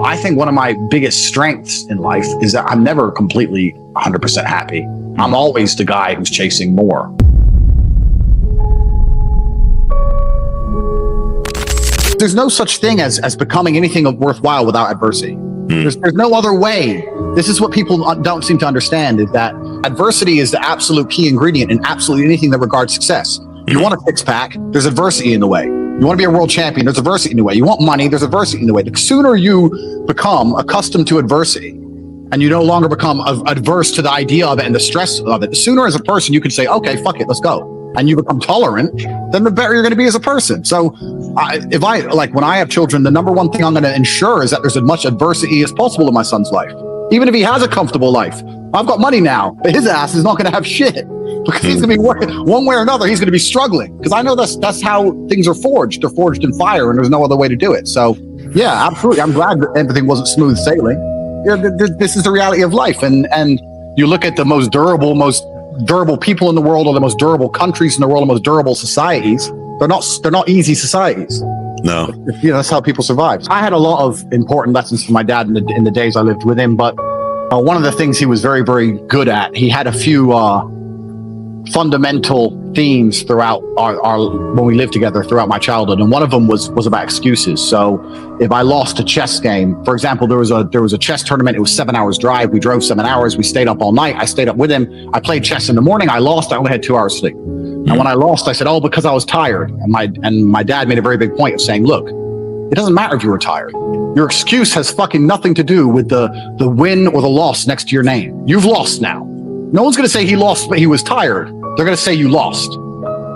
I think one of my biggest strengths in life is that I'm never completely 100% happy. I'm always the guy who's chasing more. There's no such thing as becoming anything of worthwhile without adversity. There's no other way. This is what people don't seem to understand, is that adversity is the absolute key ingredient in absolutely anything that regards success. You want a six-pack, there's adversity in the way. You want to be a world champion, there's adversity in the way. You want money, there's adversity in the way. The sooner you become accustomed to adversity and you no longer become adverse to the idea of it and the stress of it, the sooner as a person you can say, okay, fuck it, let's go. And you become tolerant, then the better you're going to be as a person. So when I have children, the number one thing I'm going to ensure is that there's as much adversity as possible in my son's life. Even if he has a comfortable life. I've got money now, but his ass is not going to have shit because he's going to be working one way or another. He's going to be struggling because I know that's how things are forged. They're forged in fire, and there's no other way to do it. So yeah, absolutely. I'm glad that everything wasn't smooth sailing. Yeah, this is the reality of life. And you look at the most durable people in the world, or the most durable countries in the world, the most durable societies. They're not easy societies. No. That's how people survive. I had a lot of important lessons from my dad in the days I lived with him, but one of the things he was very, very good at, he had a few fundamental themes throughout when we lived together throughout my childhood, and one of them was about excuses. So if I lost a chess game, for example, there was a chess tournament. It was 7 hours drive. We drove 7 hours. We stayed up all night. I stayed up with him. I played chess in the morning. I lost. I only had 2 hours sleep. And when I lost, I said, oh, because I was tired. And my dad made a very big point of saying, look, it doesn't matter if you were tired. Your excuse has fucking nothing to do with the win or the loss next to your name. You've lost now. No one's going to say he lost, but he was tired. They're going to say you lost.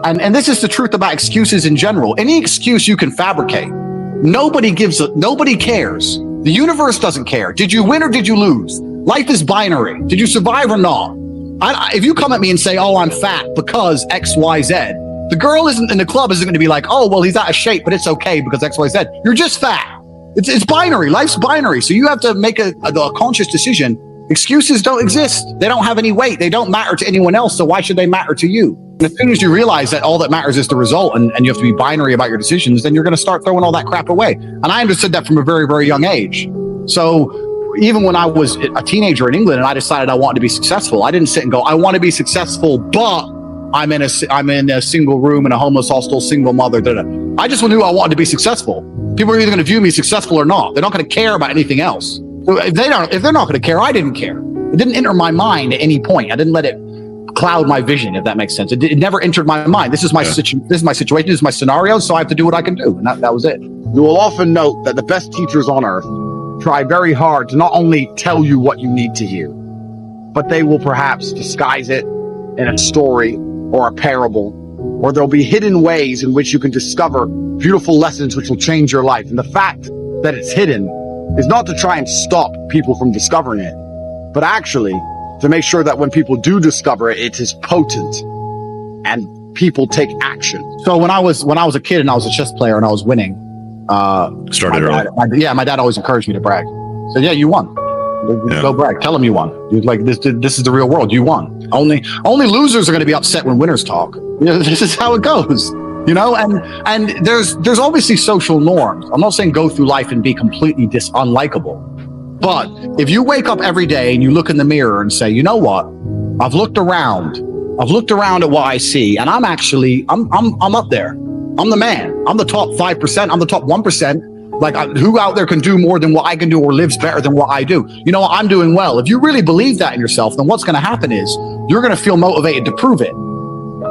And this is the truth about excuses in general. Any excuse you can fabricate. Nobody cares. The universe doesn't care. Did you win or did you lose? Life is binary. Did you survive or not? If you come at me and say, oh, I'm fat because X, Y, Z, the girl isn't in the club isn't going to be like, oh, well, he's out of shape, but it's okay because X, Y, Z. You're just fat. It's binary. Life's binary. So you have to make a conscious decision. Excuses don't exist. They don't have any weight. They don't matter to anyone else. So why should they matter to you? And as soon as you realize that all that matters is the result, and you have to be binary about your decisions, then you're going to start throwing all that crap away. And I understood that from a very, very young age. So even when I was a teenager in England and I decided I wanted to be successful, I didn't sit and go, I want to be successful, but I'm in a single room in a homeless hostel, single mother. I just knew I wanted to be successful. People are either going to view me successful or not. They're not going to care about anything else. So if they're not going to care, I didn't care. It didn't enter my mind at any point. I didn't let it cloud my vision, if that makes sense. It never entered my mind. This is my situation. This is my scenario. So I have to do what I can do, and that was it. You will often note that the best teachers on earth try very hard to not only tell you what you need to hear, but they will perhaps disguise it in a story or a parable, or there'll be hidden ways in which you can discover beautiful lessons which will change your life. And the fact that it's hidden is not to try and stop people from discovering it, but actually to make sure that when people do discover it, it is potent and people take action. So when I was a kid and I was a chess player and I was winning, started early. My dad always encouraged me to brag. So yeah, you won. Go brag. Tell him you won. You're like, this is the real world. You won. Only losers are going to be upset when winners talk. This is how it goes. And there's obviously social norms. I'm not saying go through life and be completely unlikable. But if you wake up every day and you look in the mirror and say, you know what? I've looked around at what I see, and I'm up there. I'm the man. I'm the top 5%. I'm the top 1%. Like, who out there can do more than what I can do or lives better than what I do? You know what? I'm doing well. If you really believe that in yourself, then what's going to happen is you're going to feel motivated to prove it.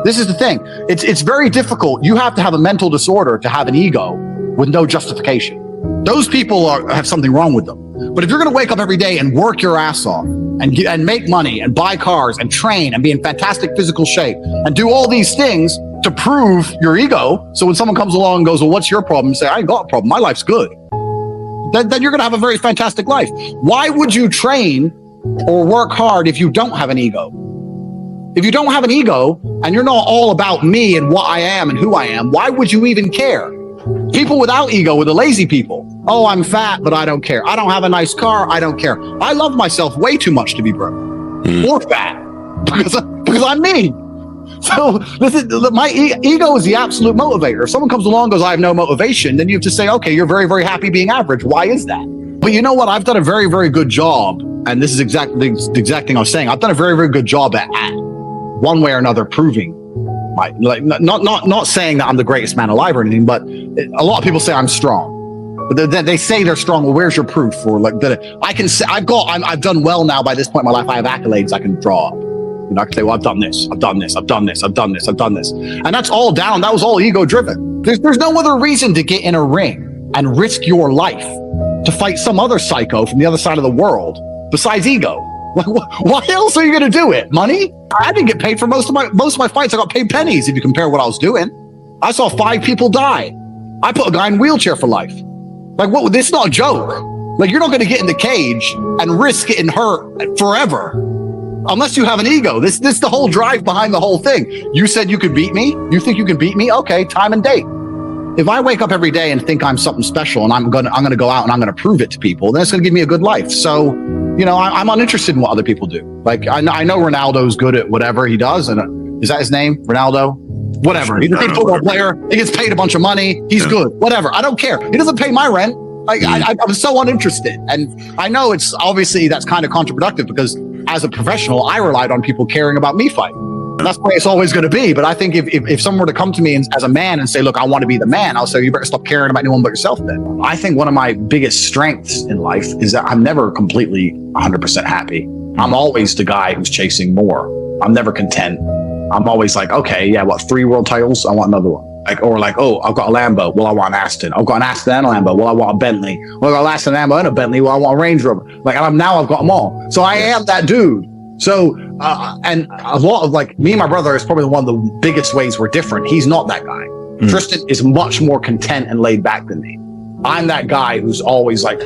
This is the thing. It's very difficult. You have to have a mental disorder to have an ego with no justification. Those people have something wrong with them. But if you're going to wake up every day and work your ass off and make money and buy cars and train and be in fantastic physical shape and do all these things to prove your ego, so when someone comes along and goes, well, what's your problem? You say, I ain't got a problem. My life's good. Then you're going to have a very fantastic life. Why would you train or work hard if you don't have an ego? If you don't have an ego and you're not all about me and what I am and who I am, why would you even care? People without ego are the lazy people. Oh, I'm fat, but I don't care. I don't have a nice car. I don't care. I love myself way too much to be broke or fat because I'm me. So my ego is the absolute motivator. If someone comes along and goes, I have no motivation, then you have to say, okay, you're very, very happy being average. Why is that? But you know what? I've done a very, very good job. And this is exactly the exact thing I was saying. I've done a very, very good job at one way or another proving not saying that I'm the greatest man alive or anything, but a lot of people say I'm strong. But they say they're strong. Well, where's your proof for like that? I can say I've done well now. By this point in my life, I have accolades I can draw up. You know, I can say, well, I've done this, I've done this, I've done this, I've done this, I've done this, and that's all down. That was all ego driven. There's no other reason to get in a ring and risk your life to fight some other psycho from the other side of the world besides ego. Like, why else are you going to do it? Money? I didn't get paid for most of my fights. I got paid pennies if you compare what I was doing. I saw 5 people die. I put a guy in a wheelchair for life. Like, what? This is not a joke. Like, you're not going to get in the cage and risk getting hurt forever unless you have an ego. This is the whole drive behind the whole thing. You said you could beat me. You think you can beat me? Okay, time and date. If I wake up every day and think I'm something special and I'm gonna go out and I'm gonna prove it to people, then it's gonna give me a good life. So, you know, I'm uninterested in what other people do. Like, I know Ronaldo's good at whatever he does, and is that his name, Ronaldo? Whatever. He's a great football player. He gets paid a bunch of money. He's good. Whatever. I don't care. He doesn't pay my rent. Like, I'm so uninterested. And I know it's obviously that's kind of counterproductive because as a professional, I relied on people caring about me fighting. And that's the way it's always going to be. But I think if someone were to come to me as a man and say, look, I want to be the man, I'll say, you better stop caring about anyone but yourself then. I think one of my biggest strengths in life is that I'm never completely 100% happy. I'm always the guy who's chasing more. I'm never content. I'm always like, okay, yeah, what, 3 world titles? I want another one. Like, or like, oh, I've got a Lambo. Well, I want an Aston. I've got an Aston and a Lambo. Well, I want a Bentley. Well, I've got an Aston, Lambo and a Bentley. Well, I want a Range Rover. Like, and I've got them all. So I am that dude. So, and a lot of like me and my brother is probably one of the biggest ways we're different. He's not that guy. Tristan is much more content and laid back than me. I'm that guy who's always like,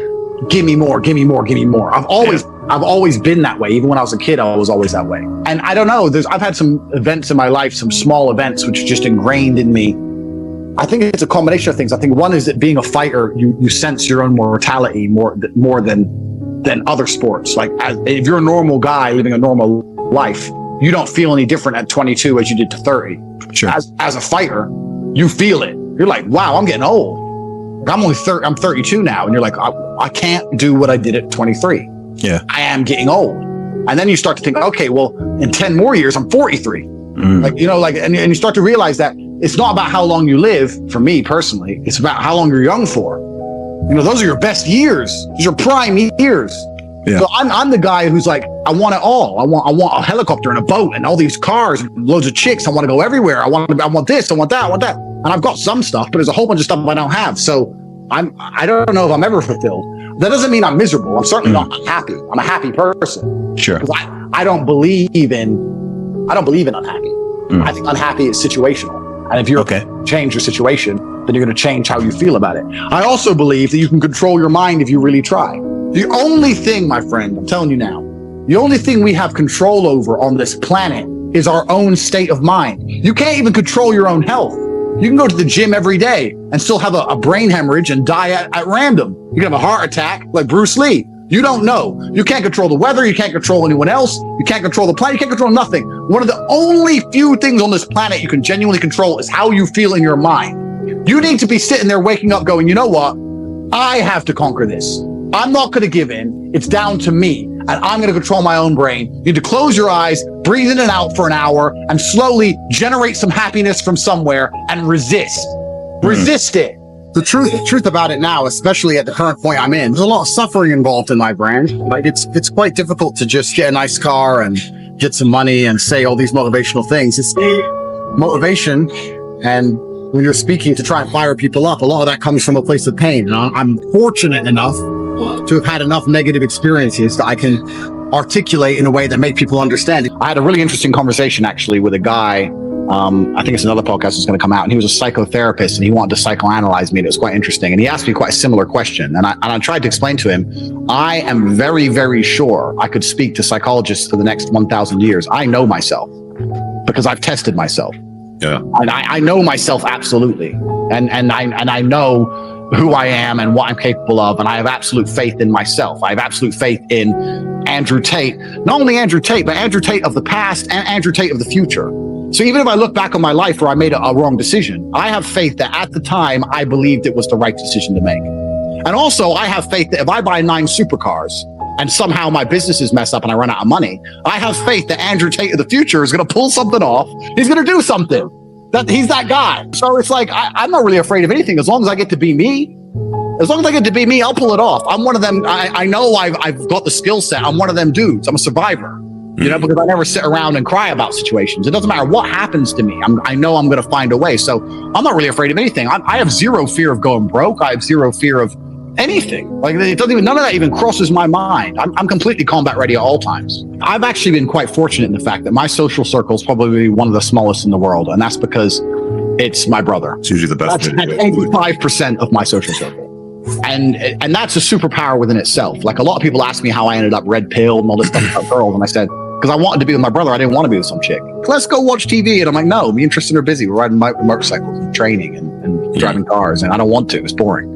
give me more, give me more, give me more. I've always been that way. Even when I was a kid, I was always that way. And I don't know, I've had some events in my life, some small events, which are just ingrained in me. I think it's a combination of things. I think one is that being a fighter, you sense your own mortality more than other sports. Like if you're a normal guy living a normal life, you don't feel any different at 22 as you did to 30. Sure. As a fighter, you feel it. You're like, wow, I'm getting old. I'm 32 now. And you're like, I can't do what I did at 23. Yeah. I am getting old. And then you start to think, okay, well, in 10 more years, I'm 43. Like, you know, like, and you start to realize that it's not about how long you live. For me personally, it's about how long you're young for. You know, those are your best years. Those are your prime years. Yeah. So I'm the guy who's like, I want it all. I want a helicopter and a boat and all these cars, and loads of chicks. I want to go everywhere. I want this. I want that. I want that. And I've got some stuff, but there's a whole bunch of stuff I don't have. So I don't know if I'm ever fulfilled. That doesn't mean I'm miserable. I'm certainly not happy. I'm a happy person. Sure. Because I don't believe in unhappy. I think unhappy is situational. And if you're change your situation, then you're going to change how you feel about it. I also believe that you can control your mind if you really try. The only thing, my friend, I'm telling you now, the only thing we have control over on this planet is our own state of mind. You can't even control your own health. You can go to the gym every day and still have a brain hemorrhage and die at random. You can have a heart attack like Bruce Lee. You don't know. You can't control the weather. You can't control anyone else. You can't control the planet. You can't control nothing. One of the only few things on this planet you can genuinely control is how you feel in your mind. You need to be sitting there waking up going, you know what? I have to conquer this. I'm not going to give in. It's down to me. And I'm going to control my own brain. You need to close your eyes, breathe in and out for an hour, and slowly generate some happiness from somewhere and resist. Resist it. The truth about it now, especially at the current point I'm in, there's a lot of suffering involved in my brand. Like it's quite difficult to just get a nice car and get some money and say all these motivational things. It's motivation, and when you're speaking to try and fire people up, a lot of that comes from a place of pain. And I'm fortunate enough to have had enough negative experiences that I can articulate in a way that make people understand. I had a really interesting conversation actually with a guy. I think it's another podcast that's going to come out, and he was a psychotherapist and he wanted to psychoanalyze me. And it was quite interesting. And he asked me quite a similar question. And I tried to explain to him, I am very, very sure I could speak to psychologists for the next 1,000 years. I know myself because I've tested myself. Yeah. And I know myself absolutely. And I know who I am and what I'm capable of. And I have absolute faith in myself. I have absolute faith in Andrew Tate. Not only Andrew Tate, but Andrew Tate of the past and Andrew Tate of the future. So even if I look back on my life where I made a wrong decision, I have faith that at the time I believed it was the right decision to make. And also, I have faith that if I buy 9 supercars and somehow my businesses mess up and I run out of money, I have faith that Andrew Tate of the future is going to pull something off. He's going to do something. He's that guy. So it's like, I'm not really afraid of anything. As long as I get to be me, I'll pull it off. I'm one of them. I know I've got the skill set. I'm one of them dudes. I'm a survivor, you know, because I never sit around and cry about situations. It doesn't matter what happens to me. I know I'm going to find a way. So I'm not really afraid of anything. I have zero fear of going broke. I have zero fear of anything. Like, it doesn't even, none of that even crosses my mind. I'm completely combat ready at all times. I've actually been quite fortunate in the fact that my social circle is probably one of the smallest in the world. And that's because it's my brother. It's usually the best. That's 85% of my social circle. And that's a superpower within itself. Like, a lot of people ask me how I ended up red pilled and all this stuff about girls. And I said, because I wanted to be with my brother. I didn't want to be with some chick. Let's go watch TV. And I'm like, no, me and Tristan are busy. We're riding motorcycles and training and driving cars. And I don't want to. It's boring.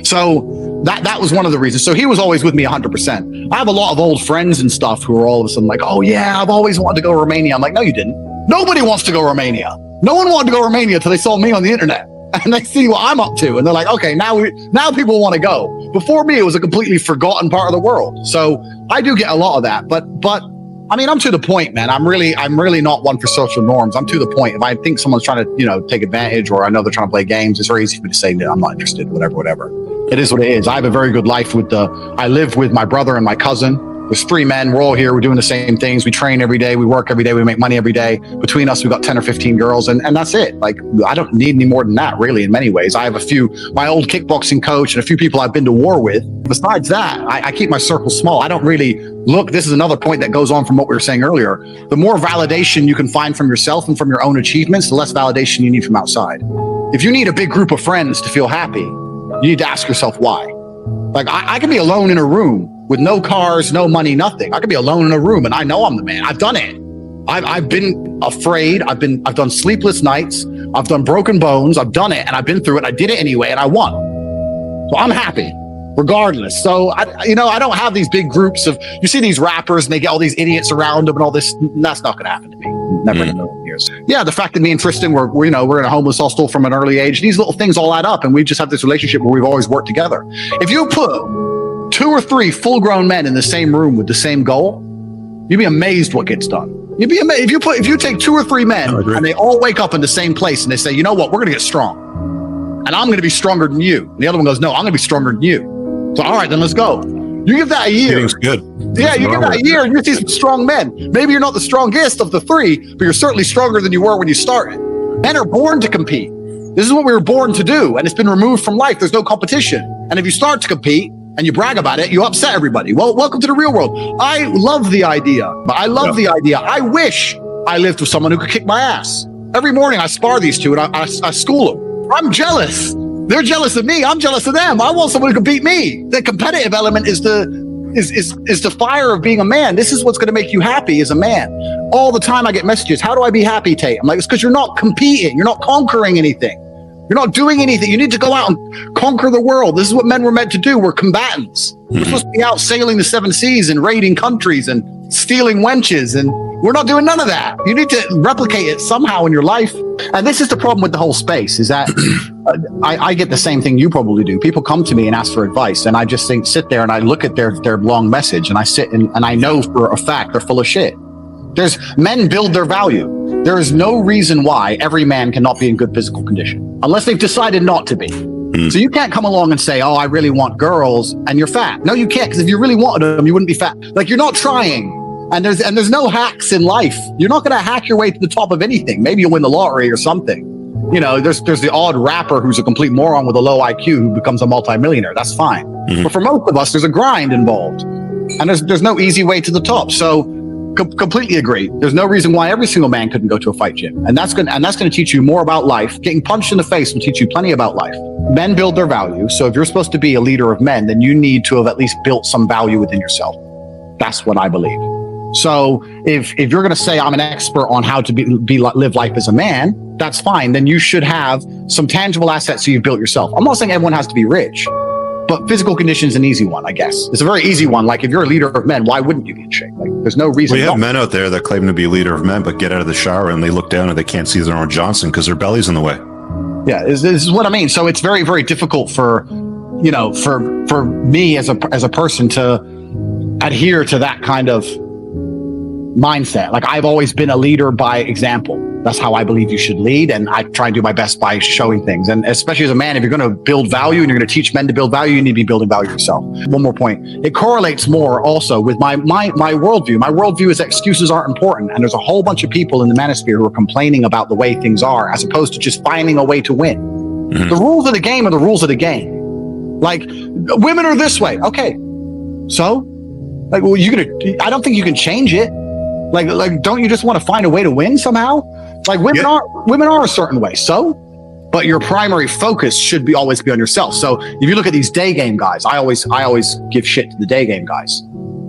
So that was one of the reasons. So he was always with me 100%. I have a lot of old friends and stuff who are all of a sudden like, oh yeah, I've always wanted to go to Romania. I'm like, no, you didn't. Nobody wants to go to Romania. No one wanted to go to Romania until they saw me on the internet. And they see what I'm up to. And they're like, okay, now people want to go. Before me, it was a completely forgotten part of the world. So I do get a lot of that. But I mean, I'm to the point, man. I'm really not one for social norms. I'm to the point. If I think someone's trying to, take advantage, or I know they're trying to play games, it's very easy for me to say that I'm not interested, whatever. It is what it is. I have a very good life I live with my brother and my cousin. There's 3 men. We're all here. We're doing the same things. We train every day. We work every day. We make money every day. Between us, we've got 10 or 15 girls, and that's it. Like, I don't need any more than that, really, in many ways. I have my old kickboxing coach and a few people I've been to war with. Besides that, I keep my circle small. I don't really look. This is another point that goes on from what we were saying earlier. The more validation you can find from yourself and from your own achievements, the less validation you need from outside. If you need a big group of friends to feel happy, you need to ask yourself why. Like, I can be alone in a room with no cars, no money, nothing. I could be alone in a room and I know I'm the man. I've done it. I've been afraid. I've done sleepless nights. I've done broken bones. I've done it and I've been through it. I did it anyway and I won. So I'm happy regardless. So I don't have these big groups of, you see these rappers and they get all these idiots around them and all this. That's not going to happen to me. Never in a million years. Yeah, the fact that me and Tristan we're in a homeless hostel from an early age, these little things all add up, and we just have this relationship where we've always worked together. If you put 2 or 3 full-grown men in the same room with the same goal, you'd be amazed what gets done. You'd be amazed if you take 2 or 3 men and they all wake up in the same place and they say, you know what, we're going to get strong, and I'm going to be stronger than you. And the other one goes, no, I'm going to be stronger than you. So all right, then let's go. You give that a year. Getting's good. Yeah, you give that a year and you see some strong men. Maybe you're not the strongest of the 3, but you're certainly stronger than you were when you started. Men are born to compete. This is what we were born to do, and it's been removed from life. There's no competition. And if you start to compete and you brag about it, you upset everybody. Well, welcome to the real world. I love the idea. I wish I lived with someone who could kick my ass. Every morning I spar these 2 and I school them. I'm jealous. They're jealous of me. I'm jealous of them. I want someone who can beat me. The competitive element is the fire of being a man. This is what's going to make you happy as a man. All the time I get messages. How do I be happy, Tate? I'm like, it's because you're not competing. You're not conquering anything. You're not doing anything. You need to go out and conquer the world. This is what men were meant to do. We're combatants. We're supposed to be out sailing the 7 seas and raiding countries and stealing wenches, and we're not doing none of that. You need to replicate it somehow in your life. And this is the problem with the whole space, is that I get the same thing you probably do. People come to me and ask for advice, and I just sit there and I look at their long message, and I sit and I know for a fact they're full of shit. Men build their value. There is no reason why every man cannot be in good physical condition, unless they've decided not to be. So you can't come along and say, oh, I really want girls, and you're fat. No, you can't, because if you really wanted them, you wouldn't be fat. Like, you're not trying. And there's no hacks in life. You're not going to hack your way to the top of anything. Maybe you'll win the lottery or something. There's the odd rapper who's a complete moron with a low IQ who becomes a multimillionaire. That's fine. But for most of us, there's a grind involved, and there's no easy way to the top. So completely agree. There's no reason why every single man couldn't go to a fight gym, and that's going to teach you more about life. Getting punched in the face will teach you plenty about life. Men build their value. So if you're supposed to be a leader of men, then you need to have at least built some value within yourself. That's what I believe. So if you're going to say I'm an expert on how to live life as a man, that's fine. Then you should have some tangible assets so you've built yourself. I'm not saying everyone has to be rich, but physical condition is an easy one, I guess. It's a very easy one. Like, if you're a leader of men, why wouldn't you be in shape? Like, there's no reason. We have men out there that claim to be a leader of men, but get out of the shower and they look down and they can't see their own Johnson because their belly's in the way. Yeah, this is what I mean. So it's very, very difficult for you know, for me as a person to adhere to that kind of mindset. Like, I've always been a leader by example. That's how I believe you should lead. And I try and do my best by showing things. And especially as a man, if you're going to build value and you're going to teach men to build value, you need to be building value yourself. One more point. It correlates more also with my worldview. My worldview is that excuses aren't important. And there's a whole bunch of people in the manosphere who are complaining about the way things are, as opposed to just finding a way to win. Mm-hmm. The rules of the game are the rules of the game. Like, women are this way. Okay. So, like, well, I don't think you can change it. Like, don't you just want to find a way to win somehow? Like, women are a certain way. So, but your primary focus should always be on yourself. So if you look at these day game guys, I always give shit to the day game guys.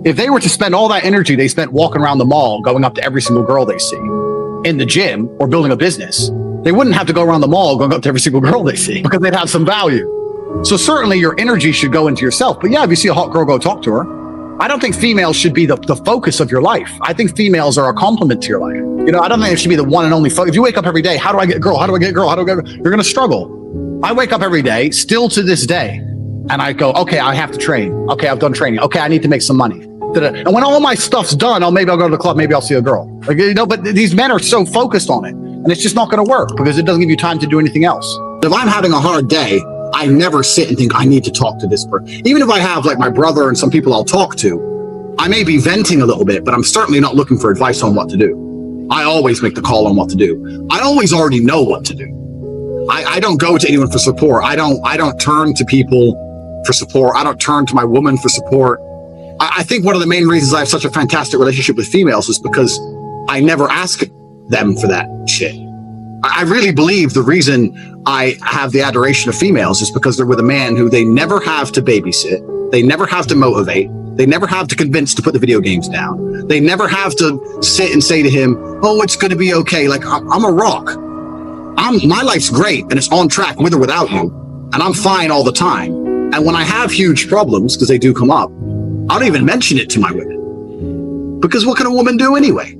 If they were to spend all that energy they spent walking around the mall, going up to every single girl they see in the gym or building a business, they wouldn't have to go around the mall going up to every single girl they see, because they'd have some value. So certainly your energy should go into yourself. But yeah, if you see a hot girl, go talk to her. I don't think females should be the focus of your life. I think females are a complement to your life. You know, I don't think it should be the one and only focus. If you wake up every day, how do I get a girl? How do I get a girl? How do I get a girl? You're going to struggle. I wake up every day, still to this day, and I go, okay, I have to train. Okay, I've done training. Okay, I need to make some money. And when all my stuff's done, maybe I'll go to the club. Maybe I'll see a girl. Like, you know, but these men are so focused on it, and it's just not going to work because it doesn't give you time to do anything else. If I'm having a hard day, I never sit and think I need to talk to this person. Even if I have like my brother and some people I'll talk to, I may be venting a little bit, but I'm certainly not looking for advice on what to do. I always make the call on what to do. I always already know what to do. I don't go to anyone for support. I don't turn to people for support. I don't turn to my woman for support. I think one of the main reasons I have such a fantastic relationship with females is because I never ask them for that shit. I really believe the reason I have the adoration of females is because they're with a man who they never have to babysit. They never have to motivate. They never have to convince to put the video games down. They never have to sit and say to him, oh, it's going to be okay. Like, I'm a rock. My life's great and it's on track with or without you. And I'm fine all the time. And when I have huge problems, because they do come up, I don't even mention it to my women. Because what can a woman do anyway?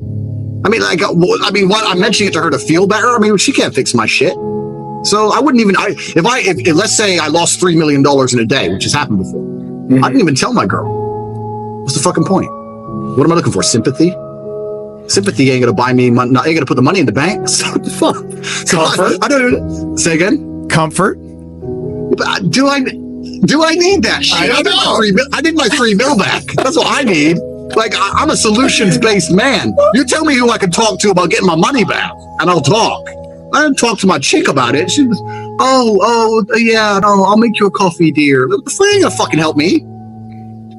I mean, I'm mentioning it to her to feel better. I mean, she can't fix my shit. So I wouldn't even, if let's say I lost $3 million in a day, which has happened before, mm-hmm. I didn't even tell my girl. What's the fucking point? What am I looking for? Sympathy? Sympathy ain't gonna buy me money. Ain't gonna put the money in the bank. So what the fuck? Comfort? I don't say again. Comfort? Do I need that shit? I need my $3 million back. That's what I need. Like, I'm a solutions-based man. You tell me who I can talk to about getting my money back, and I'll talk. I didn't talk to my chick about it. She was, yeah, no, I'll make you a coffee, dear. The fuck ain't gonna fucking help me.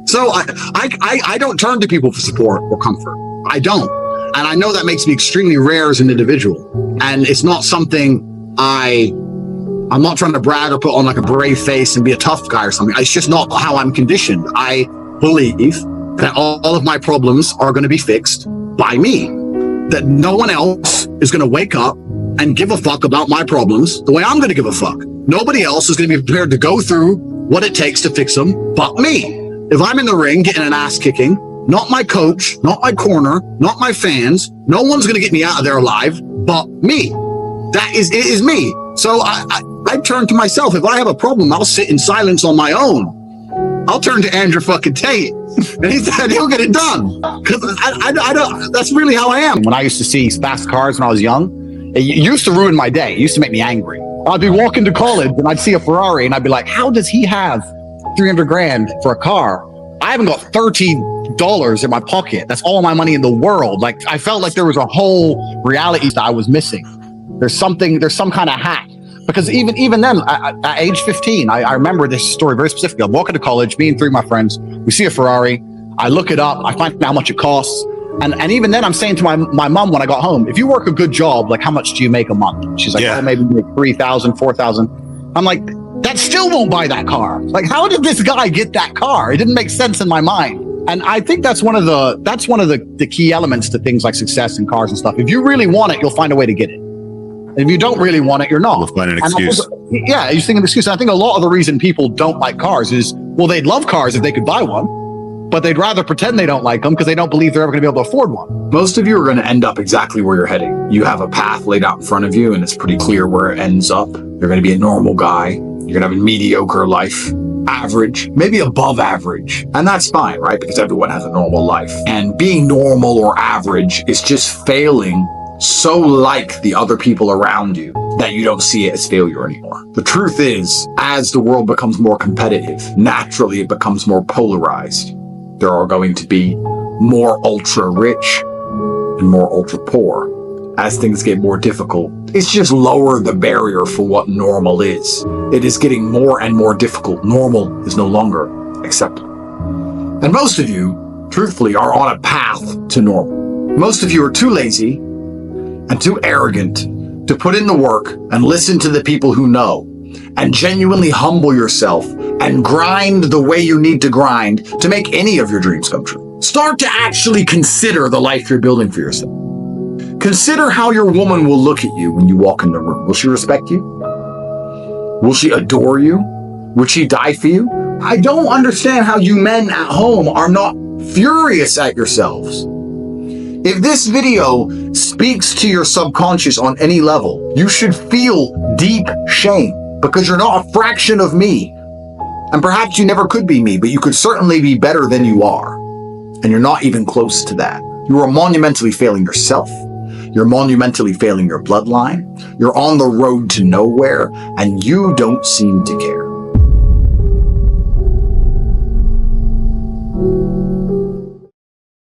So I don't turn to people for support or comfort. I don't. And I know that makes me extremely rare as an individual. And it's not something I'm not trying to brag or put on like a brave face and be a tough guy or something. It's just not how I'm conditioned. I believe that all of my problems are going to be fixed by me. That no one else is going to wake up and give a fuck about my problems the way I'm going to give a fuck. Nobody else is going to be prepared to go through what it takes to fix them but me. If I'm in the ring getting an ass kicking, not my coach, not my corner, not my fans, no one's going to get me out of there alive but me. It is me. So I turn to myself. If I have a problem, I'll sit in silence on my own. I'll turn to Andrew fucking Tate, and he'll get it done. Because I don't. That's really how I am. When I used to see fast cars when I was young, it used to ruin my day. It used to make me angry. I'd be walking to college and I'd see a Ferrari and I'd be like, how does he have 300 grand for a car? I haven't got $30 in my pocket. That's all my money in the world. Like, I felt like there was a whole reality that I was missing. There's some kind of hack. Because even then, at age 15, I remember this story very specifically. I'm walking to college, me and three of my friends, we see a Ferrari. I look it up, I find out how much it costs. And even then I'm saying to my mom when I got home, if you work a good job, like how much do you make a month? She's like, oh, maybe make 3,000, 4,000. I'm like, that still won't buy that car. Like, how did this guy get that car? It didn't make sense in my mind. And I think that's one of the key elements to things like success in cars and stuff. If you really want it, you'll find a way to get it. And if you don't really want it, you're not. We'll find an excuse. Yeah, you think of an excuse. And I think a lot of the reason people don't like cars is, well, they'd love cars if they could buy one, but they'd rather pretend they don't like them because they don't believe they're ever going to be able to afford one. Most of you are going to end up exactly where you're heading. You have a path laid out in front of you, and it's pretty clear where it ends up. You're going to be a normal guy. You're going to have a mediocre life. average, maybe above average. And that's fine, right? Because everyone has a normal life. And being normal or average is just failing so like the other people around you that you don't see it as failure anymore. The truth is, as the world becomes more competitive, naturally it becomes more polarized. There are going to be more ultra rich and more ultra poor. As things get more difficult, it's just lower the barrier for what normal is. It is getting more and more difficult. Normal is no longer acceptable. And most of you, truthfully, are on a path to normal. Most of you are too lazy and too arrogant to put in the work and listen to the people who know and genuinely humble yourself and grind the way you need to grind to make any of your dreams come true. Start to actually consider the life you're building for yourself. Consider how your woman will look at you when you walk in the room. Will she respect you? Will she adore you? Would she die for you? I don't understand how you men at home are not furious at yourselves. If this video speaks to your subconscious on any level, you should feel deep shame because you're not a fraction of me. And perhaps you never could be me, but you could certainly be better than you are. And you're not even close to that. You are monumentally failing yourself. You're monumentally failing your bloodline. You're on the road to nowhere, and you don't seem to care.